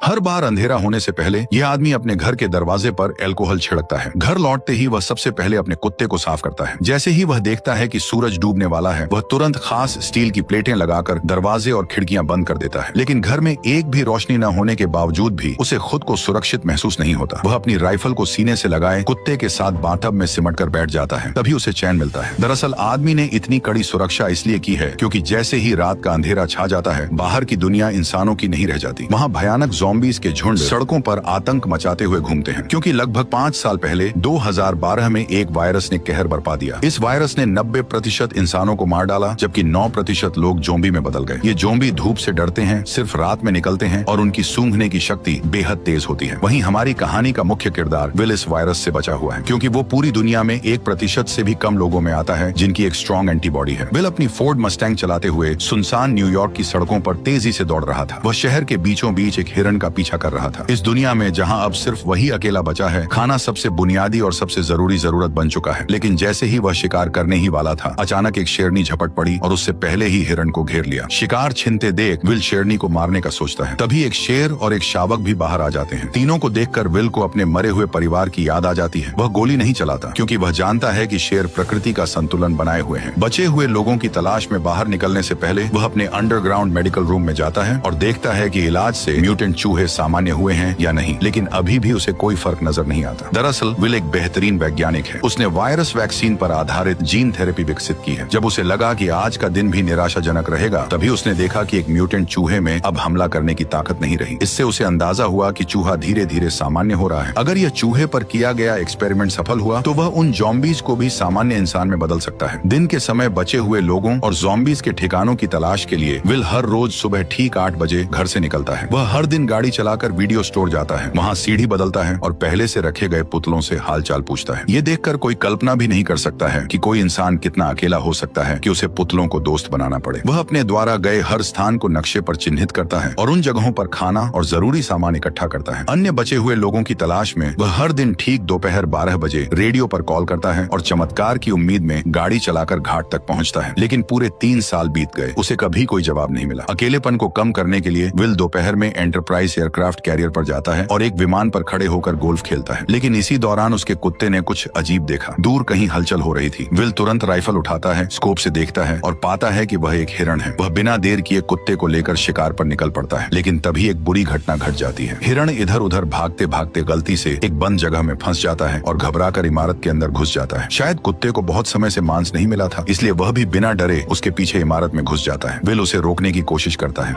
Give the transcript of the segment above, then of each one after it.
हर बार अंधेरा होने से पहले यह आदमी अपने घर के दरवाजे पर अल्कोहल छिड़कता है। घर लौटते ही वह सबसे पहले अपने कुत्ते को साफ करता है। जैसे ही वह देखता है कि सूरज डूबने वाला है, वह तुरंत खास स्टील की प्लेटें लगाकर दरवाजे और खिड़कियां बंद कर देता है। लेकिन घर में एक भी रोशनी न होने के बावजूद भी उसे खुद को सुरक्षित महसूस नहीं होता। वह अपनी राइफल को सीने से लगाए कुत्ते के साथ बाथटब में सिमट कर बैठ जाता है, तभी उसे चैन मिलता है। दरअसल आदमी ने इतनी कड़ी सुरक्षा इसलिए की है क्योंकि जैसे ही रात का अंधेरा छा जाता है, बाहर की दुनिया इंसानों की नहीं रह जाती। वहाँ भयानक ज़ॉम्बीज़ के झुंड सड़कों पर आतंक मचाते हुए घूमते हैं, क्योंकि लगभग 5 साल पहले 2012 में एक वायरस ने कहर बरपा दिया। इस वायरस ने 90% इंसानों को मार डाला, जबकि 9% लोग ज़ॉम्बी में बदल गए। ये ज़ॉम्बी धूप से डरते हैं, सिर्फ रात में निकलते हैं और उनकी सूंघने की शक्ति बेहद तेज होती है। वहीं हमारी कहानी का मुख्य किरदार विल इस वायरस से बचा हुआ है, क्योंकि वो पूरी दुनिया में 1% से भी कम लोगों में आता है जिनकी एक स्ट्रॉन्ग एंटीबॉडी है। विल अपनी फोर्ड मस्टैंग चलाते हुए सुनसान न्यूयॉर्क की सड़कों पर तेजी से दौड़ रहा था। वह शहर के बीचों बीच एक हिरण का पीछा कर रहा था। इस दुनिया में जहां अब सिर्फ वही अकेला बचा है, खाना सबसे बुनियादी और सबसे जरूरी जरूरत बन चुका है। लेकिन जैसे ही वह शिकार करने ही वाला था, अचानक एक शेरनी झपट पड़ी और उससे पहले ही हिरण को घेर लिया। शिकार छिनते देख विल शेरनी को मारने का सोचता है, तभी एक शेर और एक शावक भी बाहर आ जाते हैं। तीनों को देखकर विल को अपने मरे हुए परिवार की याद आ जाती है। वह गोली नहीं चलाता, क्योंकि वह जानता है कि शेर प्रकृति का संतुलन बनाए हुए हैं। बचे हुए लोगों की तलाश में बाहर निकलने से पहले वह अपने अंडरग्राउंड मेडिकल रूम में जाता है और देखता है कि इलाज से म्यूटेंट चूहे सामान्य हुए हैं या नहीं, लेकिन अभी भी उसे कोई फर्क नजर नहीं आता। दरअसल विल एक बेहतरीन वैज्ञानिक है। उसने वायरस वैक्सीन पर आधारित जीन थेरेपी विकसित की है। जब उसे लगा कि आज का दिन भी निराशाजनक रहेगा, तभी उसने देखा कि एक म्यूटेंट चूहे में अब हमला करने की ताकत नहीं रही। इससे उसे अंदाजा हुआ कि चूहा धीरे धीरे सामान्य हो रहा है। अगर यह चूहे पर किया गया एक्सपेरिमेंट सफल हुआ तो वह उन ज़ॉम्बीज़ को भी सामान्य इंसान में बदल सकता है। दिन के समय बचे हुए लोगों और ज़ॉम्बीज़ के ठिकानों की तलाश के लिए विल हर रोज सुबह ठीक 8 बजे घर से निकलता है। वह हर दिन गाड़ी चलाकर वीडियो स्टोर जाता है, वहाँ सीढ़ी बदलता है और पहले से रखे गए पुतलों से हालचाल पूछता है। ये देखकर कोई कल्पना भी नहीं कर सकता है कि कोई इंसान कितना अकेला हो सकता है कि उसे पुतलों को दोस्त बनाना पड़े। वह अपने द्वारा गए हर स्थान को नक्शे पर चिन्हित करता है और उन जगहों पर खाना और जरूरी सामान इकट्ठा करता है। अन्य बचे हुए लोगों की तलाश में वह हर दिन ठीक दोपहर 12 बजे रेडियो पर कॉल करता है और चमत्कार की उम्मीद में गाड़ी चलाकर घाट तक पहुंचता है। लेकिन पूरे 3 साल बीत गए, उसे कभी कोई जवाब नहीं मिला। अकेलेपन को कम करने के लिए विल दोपहर में एंटरप्राइज एयरक्राफ्ट कैरियर पर जाता है और एक विमान पर खड़े होकर गोल्फ खेलता है। लेकिन इसी दौरान उसके कुत्ते ने कुछ अजीब देखा। दूर कहीं हलचल हो रही थी। विल तुरंत राइफल उठाता है, स्कोप से देखता है और पाता है कि वह एक हिरण है। वह बिना देर किए कुत्ते को लेकर शिकार पर निकल पड़ता है। लेकिन तभी एक बुरी घटना घट जाती है। हिरण इधर उधर भागते भागते गलती से एक बंद जगह में फंस जाता है और घबराकर इमारत के अंदर घुस जाता है। शायद कुत्ते को बहुत समय से मांस नहीं मिला था, इसलिए वह भी बिना डरे उसके पीछे इमारत में घुस जाता है। विल उसे रोकने की कोशिश करता है।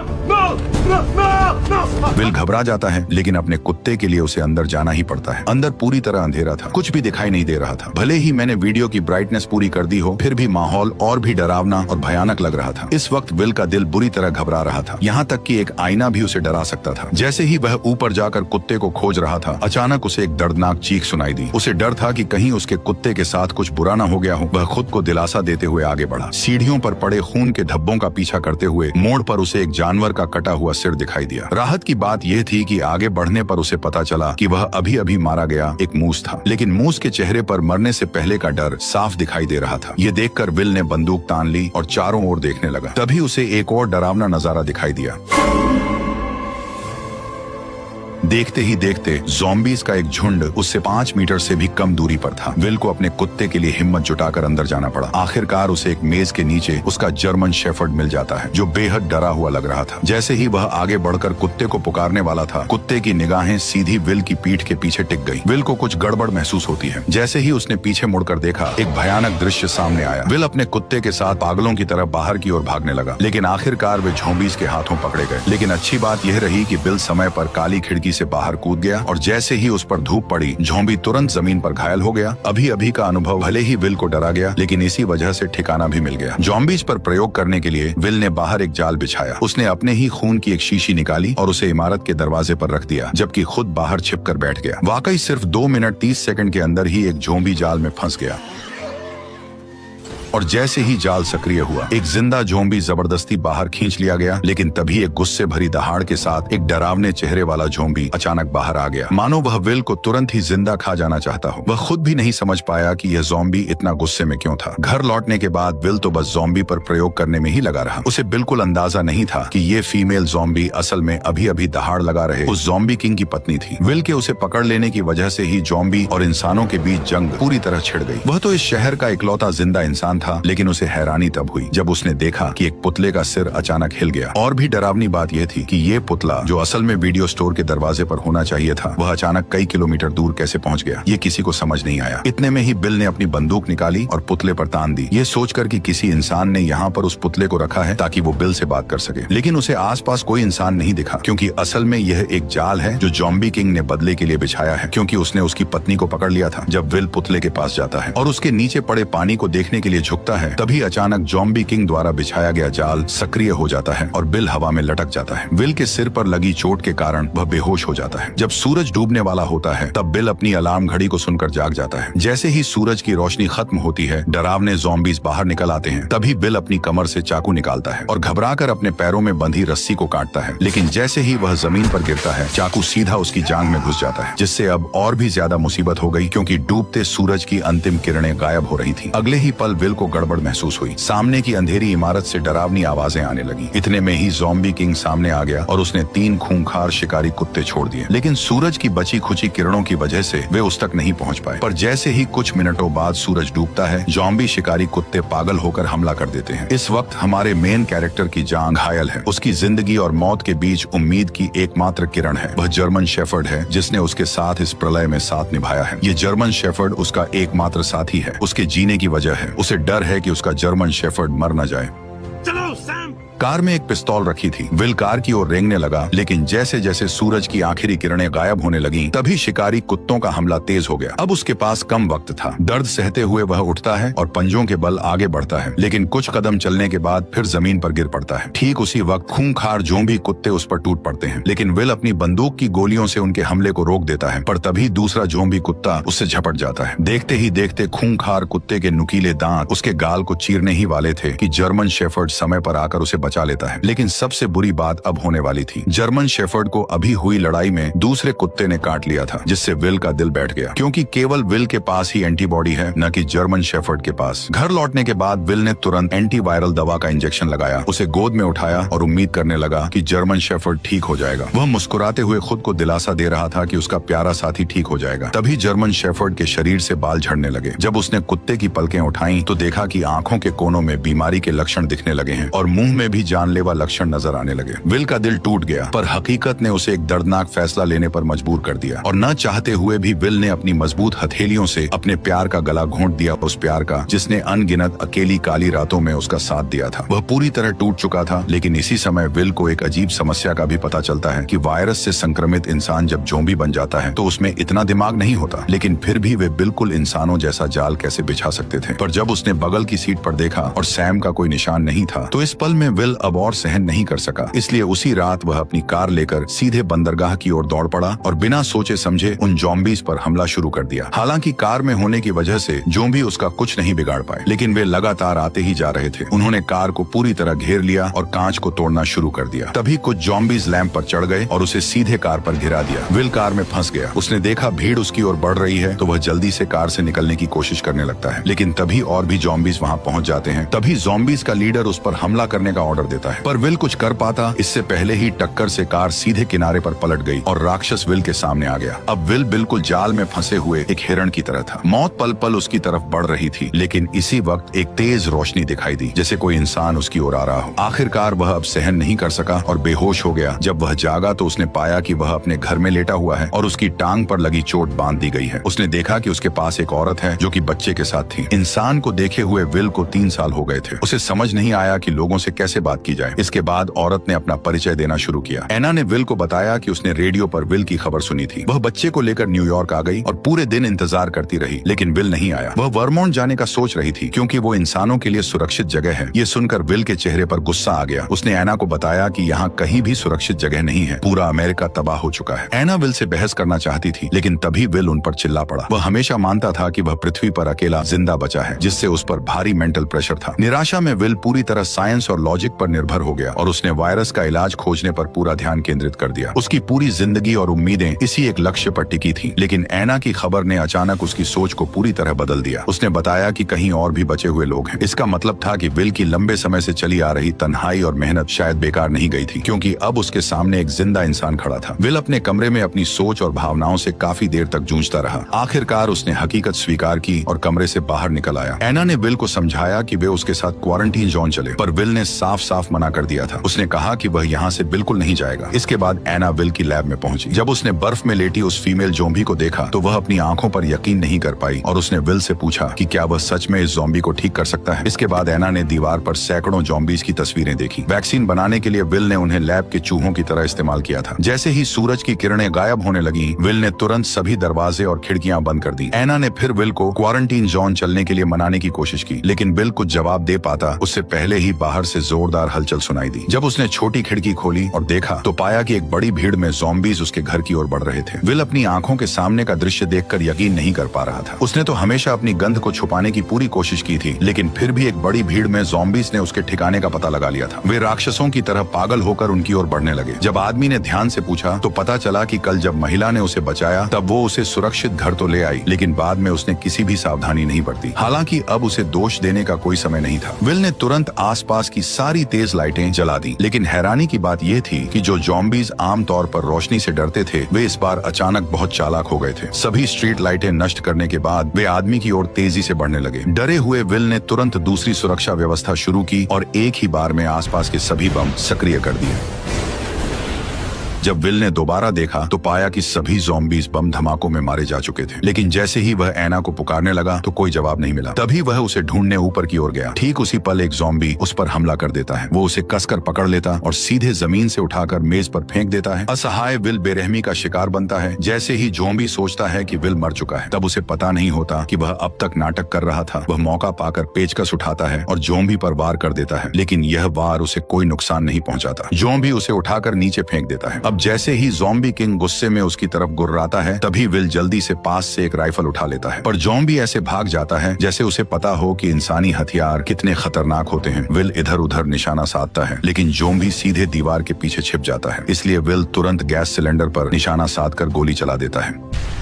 विल घबरा जाता है, लेकिन अपने कुत्ते के लिए उसे अंदर जाना ही पड़ता है। अंदर पूरी तरह अंधेरा था, कुछ भी दिखाई नहीं दे रहा था। भले ही मैंने वीडियो की ब्राइटनेस पूरी कर दी हो, फिर भी माहौल और भी डरावना और भयानक लग रहा था। इस वक्त विल का दिल बुरी तरह घबरा रहा था, यहाँ तक कि एक आईना भी उसे डरा सकता था। जैसे ही वह ऊपर जाकर कुत्ते को खोज रहा था, अचानक उसे एक दर्दनाक चीख सुनाई दी। उसे डर था कि कहीं उसके कुत्ते के साथ कुछ बुरा न हो गया हो। वह खुद को दिलासा देते हुए आगे बढ़ा। सीढ़ियों पर पड़े खून के धब्बों का पीछा करते हुए मोड़ पर उसे एक जानवर का कटा हुआ सिर दिखाई दिया। राहत की बात यह थी कि आगे बढ़ने पर उसे पता चला कि वह अभी अभी मारा गया एक मूस था। लेकिन मूस के चेहरे पर मरने से पहले का डर साफ दिखाई दे रहा था। ये देखकर विल ने बंदूक तान ली और चारों ओर देखने लगा। तभी उसे एक और डरावना नजारा दिखाई दिया। देखते ही देखते ज़ॉम्बीज़ का एक झुंड उससे 5 मीटर से भी कम दूरी पर था। विल को अपने कुत्ते के लिए हिम्मत जुटाकर अंदर जाना पड़ा। आखिरकार उसे एक मेज के नीचे उसका जर्मन शेफर्ड मिल जाता है, जो बेहद डरा हुआ लग रहा था। जैसे ही वह आगे बढ़कर कुत्ते को पुकारने वाला था, कुत्ते की निगाहें सीधी विल की पीठ के पीछे टिक गई। विल को कुछ गड़बड़ महसूस होती है। जैसे ही उसने पीछे मुड़कर देखा, एक भयानक दृश्य सामने आया। विल अपने कुत्ते के साथ पागलों की तरह बाहर की ओर भागने लगा, लेकिन आखिरकार वे ज़ॉम्बीज़ के हाथों पकड़े गए। लेकिन अच्छी बात यह रही कि विल समय पर काली खिड़की से बाहर कूद गया और जैसे ही उस पर धूप पड़ी, ज़ॉम्बी तुरंत जमीन पर घायल हो गया। अभी अभी का अनुभव भले ही विल को डरा गया, लेकिन इसी वजह से ठिकाना भी मिल गया। ज़ॉम्बीज़ पर प्रयोग करने के लिए विल ने बाहर एक जाल बिछाया। उसने अपने ही खून की एक शीशी निकाली और उसे इमारत के दरवाजे पर रख दिया, जबकि खुद बाहर छिपकर बैठ गया। वाकई सिर्फ 2 मिनट 30 सेकंड के अंदर ही एक ज़ॉम्बी जाल में फंस गया। और जैसे ही जाल सक्रिय हुआ, एक जिंदा ज़ॉम्बी जबरदस्ती बाहर खींच लिया गया। लेकिन तभी एक गुस्से भरी दहाड़ के साथ एक डरावने चेहरे वाला ज़ॉम्बी अचानक बाहर आ गया, मानो वह विल को तुरंत ही जिंदा खा जाना चाहता हो। वह खुद भी नहीं समझ पाया कि यह ज़ॉम्बी इतना गुस्से में क्यों था। घर लौटने के बाद विल तो बस ज़ॉम्बी पर प्रयोग करने में ही लगा रहा। उसे बिल्कुल अंदाजा नहीं था कि ये फीमेल ज़ॉम्बी असल में अभी अभी दहाड़ लगा रहे उस ज़ॉम्बी किंग की पत्नी थी। विल के उसे पकड़ लेने की वजह से ही ज़ॉम्बी और इंसानों के बीच जंग पूरी तरह छिड़ गई। वह तो इस शहर का इकलौता जिंदा इंसान था, लेकिन उसे हैरानी तब हुई जब उसने देखा कि एक पुतले का सिर अचानक हिल गया। और भी डरावनी बात यह थी कि ये पुतला, जो असल में वीडियो स्टोर के दरवाजे पर होना चाहिए था, वह अचानक कई किलोमीटर दूर कैसे पहुंच गया, ये किसी को समझ नहीं आया। इतने में ही बिल ने अपनी बंदूक निकाली और पुतले पर तान दी, ये सोचकर कि किसी इंसान ने यहाँ पर उस पुतले को रखा है ताकि वो बिल से बात कर सके। लेकिन उसे आसपास कोई इंसान नहीं दिखा, क्योंकि असल में यह एक जाल है जो ज़ॉम्बी किंग ने बदले के लिए बिछाया है, क्योंकि उसने उसकी पत्नी को पकड़ लिया था। जब विल पुतले के पास जाता है और उसके नीचे पड़े पानी को देखने के लिए झुकता है, तभी अचानक ज़ॉम्बी किंग द्वारा बिछाया गया जाल सक्रिय हो जाता है और बिल हवा में लटक जाता है। विल के सिर पर लगी चोट के कारण वह बेहोश हो जाता है। जब सूरज डूबने वाला होता है, तब बिल अपनी अलार्म घड़ी को सुनकर जाग जाता है। जैसे ही सूरज की रोशनी खत्म होती है, डरावने ज़ॉम्बीज बाहर निकल आते हैं। तभी बिल अपनी कमर से चाकू निकालता है और घबराकर अपने पैरों में बंधी रस्सी को काटता है। लेकिन जैसे ही वह जमीन पर गिरता है, चाकू सीधा उसकी जांघ में घुस जाता है, जिससे अब और भी ज्यादा मुसीबत हो गई, क्योंकि डूबते सूरज की अंतिम किरणें गायब हो रही थी। अगले ही पल विल को गड़बड़ महसूस हुई। सामने की अंधेरी इमारत से डरावनी आवाजें आने लगी। इतने में ही ज़ॉम्बी किंग सामने आ गया और उसने 3 खूंखार शिकारी कुत्ते छोड़ दिए। लेकिन सूरज की बची खुची किरणों की वजह से वे उस तक नहीं पहुंच पाए। पर जैसे ही कुछ मिनटों बाद सूरज डूबता है, ज़ॉम्बी शिकारी कुत्ते पागल होकर हमला कर देते हैं। इस वक्त हमारे मेन कैरेक्टर की जान घायल है। उसकी जिंदगी और मौत के बीच उम्मीद की एकमात्र किरण है। वह जर्मन शेफर्ड है जिसने उसके साथ इस प्रलय में साथ निभाया है। ये जर्मन शेफर्ड उसका एकमात्र साथी है। उसके जीने की वजह है। उसे डर है कि उसका जर्मन शेफर्ड मर न जाए। चलो सैम। कार में एक पिस्तौल रखी थी। विल कार की ओर रेंगने लगा, लेकिन जैसे जैसे सूरज की आखिरी किरणें गायब होने लगी, तभी शिकारी कुत्तों का हमला तेज हो गया। अब उसके पास कम वक्त था। दर्द सहते हुए वह उठता है और पंजों के बल आगे बढ़ता है, लेकिन कुछ कदम चलने के बाद फिर जमीन पर गिर पड़ता है। ठीक उसी वक्त खूंखार ज़ॉम्बी कुत्ते उस पर टूट पड़ते हैं, लेकिन विल अपनी बंदूक की गोलियों से उनके हमले को रोक देता है। पर तभी दूसरा ज़ॉम्बी कुत्ता उससे झपट जाता है। देखते ही देखते खूंखार कुत्ते के नुकीले दांत उसके गाल को चीरने ही वाले थे कि जर्मन शेफर्ड समय पर आकर उसे बचा लेता है। लेकिन सबसे बुरी बात अब होने वाली थी। जर्मन शेफर्ड को अभी हुई लड़ाई में दूसरे कुत्ते ने काट लिया था, जिससे विल का दिल बैठ गया, क्योंकि केवल विल के पास ही एंटीबॉडी है, न कि जर्मन शेफर्ड के पास। घर लौटने के बाद विल ने तुरंत एंटीवायरल दवा का इंजेक्शन लगाया, उसे गोद में उठाया और उम्मीद करने लगा कि जर्मन शेफर्ड ठीक हो जाएगा। वह मुस्कुराते हुए खुद को दिलासा दे रहा था कि उसका प्यारा साथी ठीक हो जाएगा। तभी जर्मन शेफर्ड के शरीर से बाल झड़ने लगे। जब उसने कुत्ते की पलकें उठाई तो देखा कि आंखों के कोनों में बीमारी के लक्षण दिखने लगे हैं और मुंह में भी जानलेवा लक्षण नजर आने लगे। विल का दिल टूट गया, पर हकीकत ने उसे एक दर्दनाक फैसला लेने पर मजबूर कर दिया और न चाहते हुए भी विल ने अपनी मजबूत हथेलियों से अपने प्यार का गला घोंट दिया, उस प्यार का जिसने अनगिनत अकेली काली रातों में उसका साथ दिया था। वह पूरी तरह टूट चुका था। लेकिन इसी समय विल को एक अजीब समस्या का भी पता चलता है कि वायरस से संक्रमित इंसान जब ज़ॉम्बी बन जाता है तो उसमें इतना दिमाग नहीं होता, लेकिन फिर भी वे बिल्कुल इंसानों जैसा जाल कैसे बिछा सकते थे। पर जब उसने बगल की सीट पर देखा और सैम का कोई निशान नहीं था, तो इस पल में विल अब और सहन नहीं कर सका। इसलिए उसी रात वह अपनी कार लेकर सीधे बंदरगाह की ओर दौड़ पड़ा और बिना सोचे समझे उन ज़ॉम्बीज पर हमला शुरू कर दिया। हालांकि कार में होने की वजह से ज़ॉम्बी उसका कुछ नहीं बिगाड़ पाए, लेकिन वे लगातार आते ही जा रहे थे। उन्होंने कार को पूरी तरह घेर लिया और कांच को तोड़ना शुरू कर दिया। तभी कुछ ज़ॉम्बीज लैंप पर चढ़ गए और उसे सीधे कार पर गिरा दिया। विल कार में फंस गया। उसने देखा भीड़ उसकी ओर बढ़ रही है तो वह जल्दी से कार से निकलने की कोशिश करने लगता है, लेकिन तभी और भी ज़ॉम्बीज वहां पहुंच जाते हैं। तभी ज़ॉम्बीज का लीडर उस पर हमला करने का ऑर्डर देता है, पर विल कुछ कर पाता इससे पहले ही टक्कर से कार सीधे किनारे पर पलट गई और राक्षस विल के सामने आ गया। अब विल बिल्कुल जाल में फंसे हुए एक हिरण की तरह था। मौत पल पल उसकी तरफ बढ़ रही थी, लेकिन इसी वक्त एक तेज रोशनी दिखाई दी, जैसे कोई इंसान उसकी ओर आ रहा हो। आखिरकार वह अब सहन नहीं कर सका और बेहोश हो गया। जब वह जागा तो उसने पाया कि वह अपने घर में लेटा हुआ है और उसकी टांग पर लगी चोट बांध दी गई है। उसने देखा कि उसके पास एक औरत है जो कि बच्चे के साथ थी। इंसान को देखे हुए विल को 3 साल हो गए थे। उसे समझ नहीं आया कि लोगों से कैसे बात की जाए। इसके बाद औरत ने अपना परिचय देना शुरू किया। एना ने विल को बताया कि उसने रेडियो पर विल की खबर सुनी थी। वह बच्चे को लेकर न्यूयॉर्क आ गई और पूरे दिन इंतजार करती रही, लेकिन विल नहीं आया। वह वर्मोंट जाने का सोच रही थी क्योंकि वो इंसानों के लिए सुरक्षित जगह है। ये सुनकर विल के चेहरे पर गुस्सा आ गया। उसने एना को बताया कि यहाँ कहीं भी सुरक्षित जगह नहीं है, पूरा अमेरिका तबाह हो चुका है। एना विल से बहस करना चाहती थी, लेकिन तभी विल उन पर चिल्ला पड़ा। वह हमेशा मानता था कि वह पृथ्वी पर अकेला जिंदा बचा है, जिससे उस पर भारी मेंटल प्रेशर था। निराशा में विल पूरी तरह साइंस और लॉजिक पर निर्भर हो गया और उसने वायरस का इलाज खोजने पर पूरा ध्यान केंद्रित कर दिया। उसकी पूरी जिंदगी और उम्मीदें इसी एक लक्ष्य पर टिकी थी। लेकिन एना की खबर ने अचानक उसकी सोच को पूरी तरह बदल दिया। उसने बताया कि कहीं और भी बचे हुए लोग हैं। इसका मतलब था कि विल की लंबे समय से चली आ रही तन्हाई और मेहनत शायद बेकार नहीं गई थी, क्योंकि अब उसके सामने एक जिंदा इंसान खड़ा था। विल अपने कमरे में अपनी सोच और भावनाओं से काफी देर तक जूझता रहा। आखिरकार उसने हकीकत स्वीकार की और कमरे से बाहर निकल आया। एना ने विल को समझाया कि वे उसके साथ क्वारंटीन जोन चले, पर विल ने साफ साफ मना कर दिया था। उसने कहा कि वह यहाँ से बिल्कुल नहीं जाएगा। इसके बाद एना विल की लैब में पहुंची। जब उसने बर्फ में लेटी उस फीमेल ज़ॉम्बी को देखा तो वह अपनी आंखों पर यकीन नहीं कर पाई और उसने विल से पूछा कि क्या वह सच में इस ज़ॉम्बी को ठीक कर सकता है। इसके बाद एना ने दीवार पर सैकड़ों ज़ॉम्बीज की तस्वीरें देखी। वैक्सीन बनाने के लिए विल ने उन्हें लैब के चूहों की तरह इस्तेमाल किया था। जैसे ही सूरज की किरणें गायब होने लगी, विल ने तुरंत सभी दरवाजे और खिड़कियां बंद कर दी। एना ने फिर विल को क्वारंटीन जोन चलने के लिए मनाने की कोशिश की, लेकिन विल कुछ जवाब दे पाता उससे पहले ही बाहर से जोरदार हलचल सुनाई दी। जब उसने छोटी खिड़की खोली और देखा तो पाया कि एक बड़ी भीड़ में ज़ॉम्बीज उसके घर की ओर बढ़ रहे थे। विल अपनी आंखों के सामने का दृश्य देखकर यकीन नहीं कर पा रहा था। उसने तो हमेशा अपनी गंध को छुपाने की पूरी कोशिश की थी, लेकिन फिर भी एक बड़ी भीड़ में ज़ॉम्बीज ने उसके ठिकाने का पता लगा लिया था। वे राक्षसों की तरह पागल होकर उनकी ओर बढ़ने लगे। जब आदमी ने ध्यान से पूछा तो पता चला कि कल जब महिला ने उसे बचाया तब वो उसे सुरक्षित घर तो ले आई, लेकिन बाद में उसने किसी भी सावधानी नहीं बरती। हालांकि अब उसे दोष देने का कोई समय नहीं था। विल ने तुरंत आसपास की सारी तेज लाइटें जला दी, लेकिन हैरानी की बात यह थी कि जो ज़ॉम्बीज आमतौर पर रोशनी से डरते थे, वे इस बार अचानक बहुत चालाक हो गए थे। सभी स्ट्रीट लाइटें नष्ट करने के बाद वे आदमी की ओर तेजी से बढ़ने लगे। डरे हुए विल ने तुरंत दूसरी सुरक्षा व्यवस्था शुरू की और एक ही बार में आसपास के सभी बम सक्रिय कर दिए। जब विल ने दोबारा देखा तो पाया कि सभी ज़ॉम्बीज बम धमाकों में मारे जा चुके थे, लेकिन जैसे ही वह एना को पुकारने लगा तो कोई जवाब नहीं मिला। तभी वह उसे ढूंढने ऊपर की ओर गया। ठीक उसी पल एक ज़ॉम्बी उस पर हमला कर देता है। वो उसे कसकर पकड़ लेता और सीधे जमीन से उठाकर मेज पर फेंक देता है। असहाय विल बेरहमी का शिकार बनता है। जैसे ही ज़ॉम्बी सोचता है कि विल मर चुका है, तब उसे पता नहीं होता कि वह अब तक नाटक कर रहा था। वह मौका पाकर पेचकस उठाता है और ज़ॉम्बी पर वार कर देता है, लेकिन यह वार उसे कोई नुकसान नहीं पहुंचाता। ज़ॉम्बी उसे उठाकर नीचे फेंक देता है। अब जैसे ही ज़ॉम्बी किंग गुस्से में उसकी तरफ गुर्राता है, तभी विल जल्दी से पास से एक राइफल उठा लेता है, पर ज़ॉम्बी ऐसे भाग जाता है जैसे उसे पता हो कि इंसानी हथियार कितने खतरनाक होते हैं। विल इधर उधर निशाना साधता है, लेकिन ज़ॉम्बी सीधे दीवार के पीछे छिप जाता है। इसलिए विल तुरंत गैस सिलेंडर पर निशाना साधकर गोली चला देता है।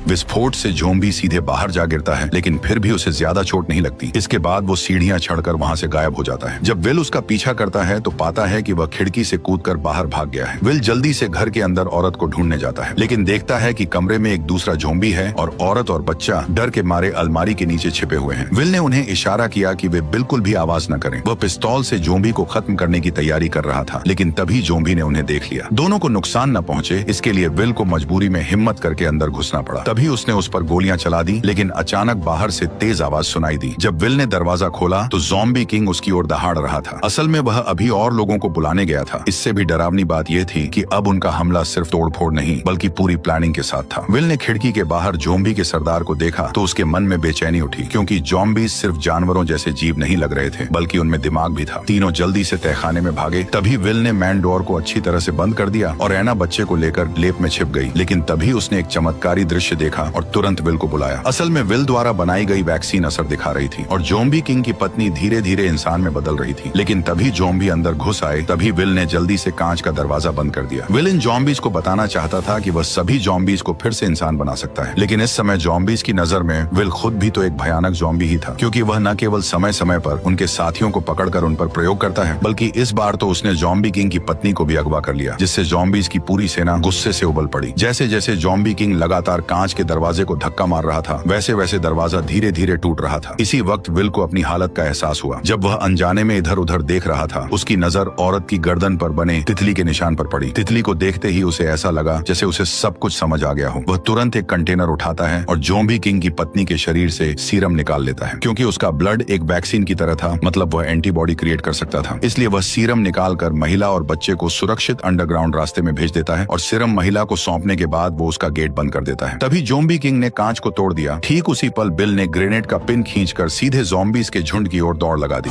विस्फोट से ज़ॉम्बी सीधे बाहर जा गिरता है, लेकिन फिर भी उसे ज्यादा चोट नहीं लगती। इसके बाद वो सीढ़ियां चढ़कर वहां से गायब हो जाता है। जब विल उसका पीछा करता है तो पाता है कि वह खिड़की से कूदकर बाहर भाग गया है। विल जल्दी से घर के अंदर औरत को ढूंढने जाता है, लेकिन देखता है कि कमरे में एक दूसरा ज़ॉम्बी है और औरत और बच्चा डर के मारे अलमारी के नीचे छिपे हुए हैं। विल ने उन्हें इशारा किया कि वे बिल्कुल भी आवाज न करें। वह पिस्तौल से ज़ॉम्बी को खत्म करने की तैयारी कर रहा था, लेकिन तभी ज़ॉम्बी ने उन्हें देख लिया। दोनों को नुकसान न पहुंचे, इसके लिए विल को मजबूरी में हिम्मत करके अंदर घुसना पड़ा। तभी उसने उस पर गोलियां चला दी, लेकिन अचानक बाहर से तेज आवाज सुनाई दी। जब विल ने दरवाजा खोला तो ज़ॉम्बी किंग उसकी ओर दहाड़ रहा था। असल में वह अभी और लोगों को बुलाने गया था। इससे भी डरावनी बात यह थी कि अब उनका हमला सिर्फ तोड़फोड़ नहीं बल्कि पूरी प्लानिंग के साथ था। विल ने खिड़की के बाहर ज़ॉम्बी के सरदार को देखा तो उसके मन में बेचैनी उठी, क्योंकि ज़ॉम्बी सिर्फ जानवरों जैसे जीव नहीं लग रहे थे, बल्कि उनमें दिमाग भी था। तीनों जल्दी से तहखाने में भागे। तभी विल ने मैन डोर को अच्छी तरह से बंद कर दिया और एना बच्चे को लेकर लेप में छिप गई। लेकिन तभी उसने एक चमत्कारी दृश्य देखा और तुरंत विल को बुलाया। असल में विल द्वारा बनाई गई वैक्सीन असर दिखा रही थी और ज़ॉम्बी किंग की पत्नी धीरे धीरे इंसान में बदल रही थी। लेकिन तभी ज़ॉम्बी अंदर घुस आए। तभी विल ने जल्दी से कांच का दरवाजा बंद कर दिया। विल इन ज़ॉम्बीज को बताना चाहता था कि वह सभी ज़ॉम्बीज को फिर से इंसान बना सकता है, लेकिन इस समय ज़ॉम्बीज की नजर में विल खुद भी तो एक भयानक ज़ॉम्बी ही था, क्योंकि वह न केवल समय समय पर उनके साथियों को पकड़कर उन पर प्रयोग करता है, बल्कि इस बार तो उसने ज़ॉम्बी किंग की पत्नी को भी अगवा कर लिया, जिससे ज़ॉम्बीज की पूरी सेना गुस्से से उबल पड़ी। जैसे जैसे ज़ॉम्बी किंग लगातार कांच कांच के दरवाजे को धक्का मार रहा था, वैसे वैसे दरवाजा धीरे धीरे टूट रहा था। इसी वक्त विल को अपनी हालत का एहसास हुआ। जब वह अनजाने में इधर उधर देख रहा था, उसकी नजर औरत की गर्दन पर बने तितली के निशान पर पड़ी। तितली को देखते ही उसे ऐसा लगा जैसे उसे सब कुछ समझ आ गया हो। वह तुरंत एक कंटेनर उठाता है और ज़ॉम्बी किंग की पत्नी के शरीर से सीरम निकाल लेता है। क्योंकि उसका ब्लड एक वैक्सीन की तरह था, मतलब वह एंटीबॉडी क्रिएट कर सकता था। इसलिए वह सीरम निकालकर महिला और बच्चे को सुरक्षित अंडरग्राउंड रास्ते में भेज देता है और सीरम महिला को सौंपने के बाद वो उसका गेट बंद कर देता है। तभी ज़ॉम्बी किंग ने कांच को तोड़ दिया। ठीक उसी पल बिल ने ग्रेनेड का पिन खींचकर सीधे ज़ॉम्बीज के झुंड की ओर दौड़ लगा दी।